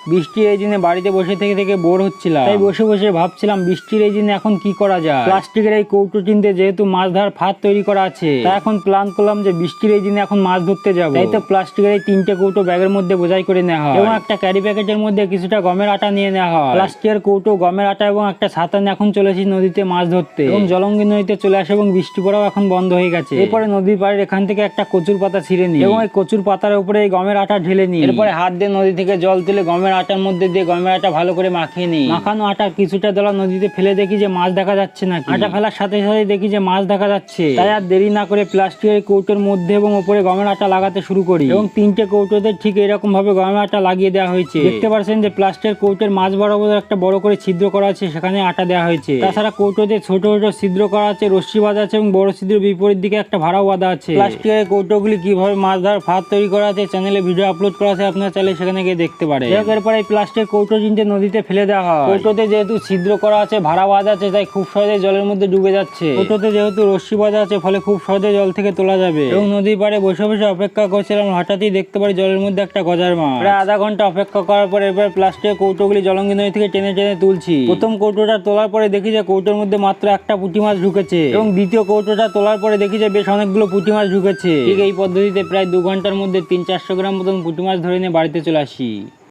বৃষ্টির এই দিনে বাড়িতে বসে থেকে থেকে বোর হচ্ছিলাম, তাই বসে বসে ভাবছিলাম বৃষ্টির এই দিনে এখন কি করা যায়। প্লাস্টিকের এই কৌটো চিনতে যেহেতু মাছ ধরার ফাঁদ তৈরি করা আছে, তাই এখন প্ল্যান করলাম যে বৃষ্টির এই দিনে এখন মাছ ধরতে যাবো। তাই তো প্লাস্টিকের এই 3টে কৌটো ব্যাগের মধ্যে বোঝাই করে নেওয়া হয় এবং একটা ক্যারি প্যাকেটের মধ্যে কিছুটা গমের আটা নিয়ে নেওয়া হয়। প্লাস্টিকের কৌটো, গমের আটা এবং একটা ছাতা নিয়ে এখন চলেছি নদীতে মাছ ধরতে এবং জলঙ্গি নদীতে চলে আসে এবং বৃষ্টি পড়াও এখন বন্ধ হয়ে গেছে। এরপরে নদীর পাড়ের এখান থেকে একটা কচুর পাতা ছিঁড়ে নিই এবং এই কচুর পাতার উপরে এই গমের আটা ঢেলে নিই। এরপরে হাত দিয়ে নদী থেকে জল তুলে গমের আটার মধ্যে দিয়ে গমের আটা ভালো করে মাখিয়ে নিই। মাখানো আটা কিছুটা দলা নদীতে ফেলে দেখি যে মাছ দেখা যাচ্ছে নাকি। আটা ফেলার সাথে সাথে দেখি যে মাছ দেখা যাচ্ছে, তাই আর দেরি না করে প্লাস্টিকের কৌটোর মধ্যে এবং উপরে গমের আটা লাগাতে শুরু করি এবং 3টে কৌটোতে ঠিক এরকম ভাবে গমের আটা লাগিয়ে দেওয়া হয়েছে। দেখতে পাচ্ছেন যে প্লাস্টিকের কৌটোর মাঝ বরাবর একটা বড় করে ছিদ্র করা আছে, সেখানে আটা দেওয়া হয়েছে। তাছাড়া কৌটোতে ছোট ছোট ছিদ্র করা আছে, রশ্মি বাঁধা আছে এবং বড় ছিদ্র বিপরীত দিকে একটা ভাড়াও বাঁধা আছে। প্লাস্টিকের কৌটোগুলি কিভাবে মাছ ধরার ফাঁদ তৈরি করা আছে চ্যানেলে ভিডিও আপলোড করা আছে, আপনারা চাইলে সেখানে গিয়ে দেখতে পারেন। এরপরে এই প্লাস্টিকের কৌটো চিনতে নদীতে ফেলে দেওয়া হয়। কৌটোতে যেহেতু ছিদ্র করা আছে, ভাড়া বাঁধা আছে, তাই খুব সহজে জলের মধ্যে ডুবে যাচ্ছে। কৌটোতে যেহেতু রশ্মি বাঁধা আছে, ফলে খুব সহজে জল থেকে তোলা যাবে এবং নদীর পাড়ে বসে বসে অপেক্ষা করছিলাম, হঠাৎই দেখতে পারি জলের মধ্যে একটা গজার মাছ। প্রায় আধা ঘন্টা অপেক্ষা করার পর এরপর প্লাস্টিকের কৌটোগুলি জলঙ্গি নদী থেকে টেনে টেনে তুলছি। প্রথম কৌটোটা তোলার পরে দেখি যে কৌটোর মধ্যে মাত্র একটা পুঁটি মাছ ঢুকেছে এবং দ্বিতীয় কৌটোটা তোলার পরে দেখি যে বেশ অনেকগুলো পুঁটি মাছ ঢুকেছে। ঠিক এই পদ্ধতিতে প্রায় 2 ঘন্টার মধ্যে 300-400 গ্রাম মতন পুঁটি মাছ ধরে নিয়ে বাড়িতে চলে আসি।